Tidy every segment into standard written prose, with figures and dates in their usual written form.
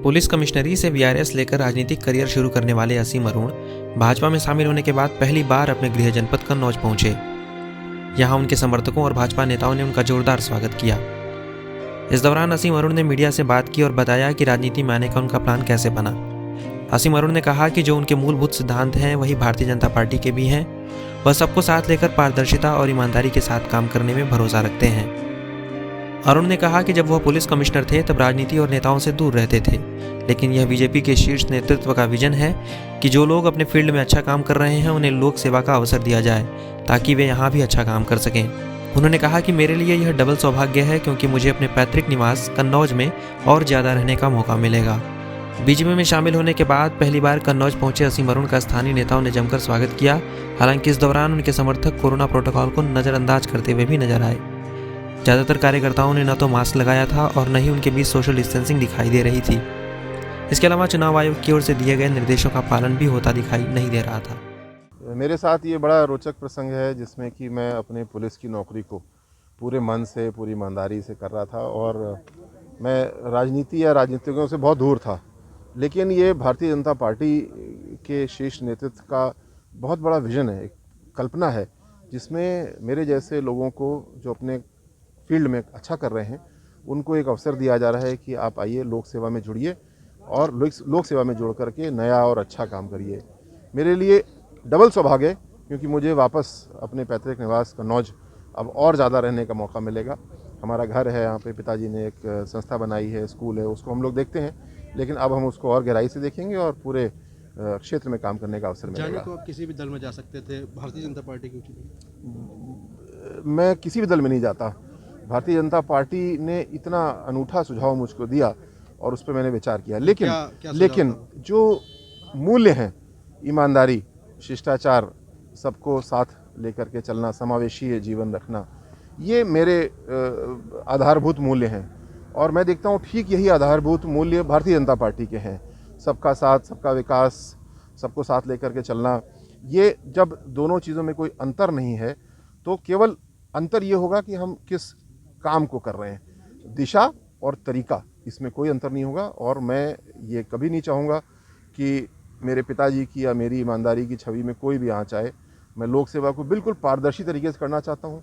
Police कमिश्नरी से VRS लेकर राजनीतिक करियर शुरू करने वाले असीम अरुण भाजपा में शामिल होने के बाद पहली बार अपने गृह जनपद कन्नौज पहुंचे। यहां उनके समर्थकों और भाजपा नेताओं ने उनका जोरदार स्वागत किया। इस दौरान असीम अरुण ने मीडिया से बात की और बताया कि राजनीति में आने का उनका प्लान कैसे बना। असीम अरुण ने कहा कि जो उनके मूलभूत सिद्धांत हैं वही भारतीय जनता पार्टी के भी हैं। वह सबको साथ लेकर पारदर्शिता और ईमानदारी के साथ काम करने में भरोसा रखते हैं। अरुण ने कहा कि जब वह पुलिस कमिश्नर थे तब राजनीति और नेताओं से दूर रहते थे, लेकिन यह बीजेपी के शीर्ष नेतृत्व का विजन है कि जो लोग अपने फील्ड में अच्छा काम कर रहे हैं उन्हें लोक सेवा का अवसर दिया जाए ताकि वे यहाँ भी अच्छा काम कर सकें। उन्होंने कहा कि मेरे लिए यह डबल सौभाग्य है क्योंकि मुझे अपने पैतृक निवास कन्नौज में और ज़्यादा रहने का मौका मिलेगा। बीजेपी में शामिल होने के बाद पहली बार कन्नौज पहुंचे असीम अरुण का स्थानीय नेताओं ने जमकर स्वागत किया। हालांकि इस दौरान उनके समर्थक कोरोना प्रोटोकॉल को नज़रअंदाज करते हुए भी नजर आए। ज़्यादातर कार्यकर्ताओं ने न तो मास्क लगाया था और न ही उनके बीच सोशल डिस्टेंसिंग दिखाई दे रही थी। इसके अलावा चुनाव आयोग की ओर से दिए गए निर्देशों का पालन भी होता दिखाई नहीं दे रहा था। मेरे साथ ये बड़ा रोचक प्रसंग है जिसमें कि मैं अपने पुलिस की नौकरी को पूरे मन से, पूरी ईमानदारी से कर रहा था और मैं राजनीति या राजनीतिज्ञों से बहुत दूर था। लेकिन ये भारतीय जनता पार्टी के शीर्ष नेतृत्व का बहुत बड़ा विजन है, एक कल्पना है जिसमें मेरे जैसे लोगों को जो अपने फील्ड में अच्छा कर रहे हैं उनको एक अवसर दिया जा रहा है कि आप आइए लोक सेवा में जुड़िए और लोक सेवा में जुड़ करके नया और अच्छा काम करिए। मेरे लिए डबल सौभाग्य है क्योंकि मुझे वापस अपने पैतृक निवास कन्नौज अब और ज़्यादा रहने का मौका मिलेगा। हमारा घर है, यहाँ पे पिताजी ने एक संस्था बनाई है, स्कूल है, उसको हम लोग देखते हैं, लेकिन अब हम उसको और गहराई से देखेंगे और पूरे क्षेत्र में काम करने का अवसर मिलेगा। जाने को आप किसी भी दल में जा सकते थे, भारतीय जनता पार्टी क्यों चुनी? मैं किसी भी दल में नहीं जाता। भारतीय जनता पार्टी ने इतना अनूठा सुझाव मुझको दिया और उस पर मैंने विचार किया। लेकिन जो मूल्य हैं, ईमानदारी, शिष्टाचार, सबको साथ लेकर के चलना, समावेशी जीवन रखना, ये मेरे आधारभूत मूल्य हैं और मैं देखता हूँ ठीक यही आधारभूत मूल्य भारतीय जनता पार्टी के हैं। सबका साथ, सबका विकास, सबको साथ लेकर के चलना। ये जब दोनों चीज़ों में कोई अंतर नहीं है तो केवल अंतर ये होगा कि हम किस काम को कर रहे हैं। दिशा और तरीका, इसमें कोई अंतर नहीं होगा और मैं ये कभी नहीं चाहूँगा कि मेरे पिताजी की या मेरी ईमानदारी की छवि में कोई भी आँच आए। मैं लोक सेवा को बिल्कुल पारदर्शी तरीके से करना चाहता हूँ,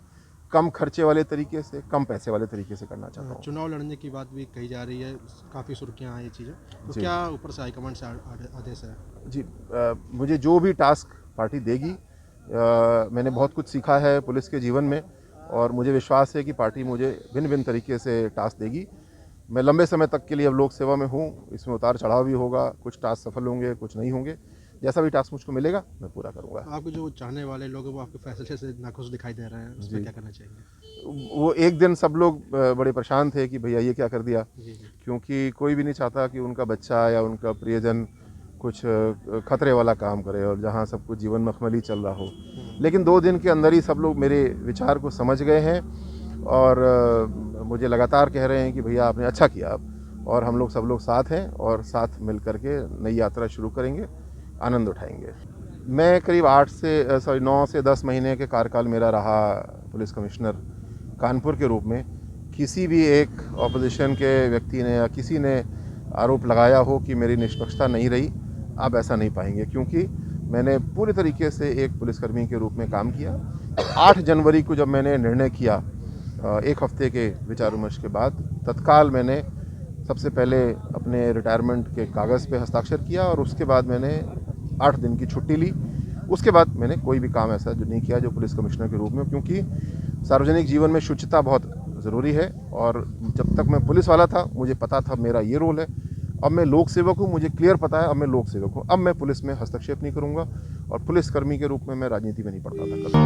कम खर्चे वाले तरीके से, कम पैसे वाले तरीके से करना चाहता हूँ। चुनाव लड़ने की बात भी कही जा रही है, काफ़ी सुर्खियाँ हैं ये चीज़ें, तो क्या ऊपर से हाईकमांड से आदेश है? जी, मुझे जो भी टास्क पार्टी देगी, मैंने बहुत कुछ सीखा है पुलिस के जीवन में और मुझे विश्वास है कि पार्टी मुझे भिन्न भिन्न तरीके से टास्क देगी। मैं लंबे समय तक के लिए अब लोक सेवा में हूँ, इसमें उतार चढ़ाव भी होगा, कुछ टास्क सफल होंगे, कुछ नहीं होंगे। जैसा भी टास्क मुझको मिलेगा मैं पूरा करूँगा। आपके जो चाहने वाले लोग हैं वो आपके फैसले से नाखुश दिखाई दे रहे हैं, उस पर क्या करना चाहिए? वो एक दिन सब लोग बड़े परेशान थे कि भैया ये क्या कर दिया, क्योंकि कोई भी नहीं चाहता कि उनका बच्चा या उनका प्रियजन कुछ खतरे वाला काम करे और जहाँ सब कुछ जीवन मखमली चल रहा हो। लेकिन 2 दिन के अंदर ही सब लोग मेरे विचार को समझ गए हैं और मुझे लगातार कह रहे हैं कि भैया आपने अच्छा किया अब, और हम लोग सब लोग साथ हैं और साथ मिल कर के नई यात्रा शुरू करेंगे, आनंद उठाएंगे। मैं करीब 9 से 10 महीने के कार्यकाल मेरा रहा पुलिस कमिश्नर कानपुर के रूप में। किसी भी एक ऑपोजिशन के व्यक्ति ने या किसी ने आरोप लगाया हो कि मेरी निष्पक्षता नहीं रही, आप ऐसा नहीं पाएंगे क्योंकि मैंने पूरे तरीके से एक पुलिसकर्मी के रूप में काम किया। 8 जनवरी को जब मैंने निर्णय किया, 1 हफ्ते के विचार विमर्श के बाद, तत्काल मैंने सबसे पहले अपने रिटायरमेंट के कागज़ पे हस्ताक्षर किया और उसके बाद मैंने 8 दिन की छुट्टी ली। उसके बाद मैंने कोई भी काम ऐसा जो नहीं किया जो पुलिस कमिश्नर के रूप में, क्योंकि सार्वजनिक जीवन में शुचिता बहुत ज़रूरी है और जब तक मैं पुलिस वाला था मुझे पता था मेरा ये रोल है। अब मैं लोक सेवक हूँ, मुझे क्लियर पता है अब मैं लोक सेवक हूँ। अब मैं पुलिस में हस्तक्षेप नहीं करूँगा और पुलिसकर्मी के रूप में मैं राजनीति में नहीं पड़ता था कभी।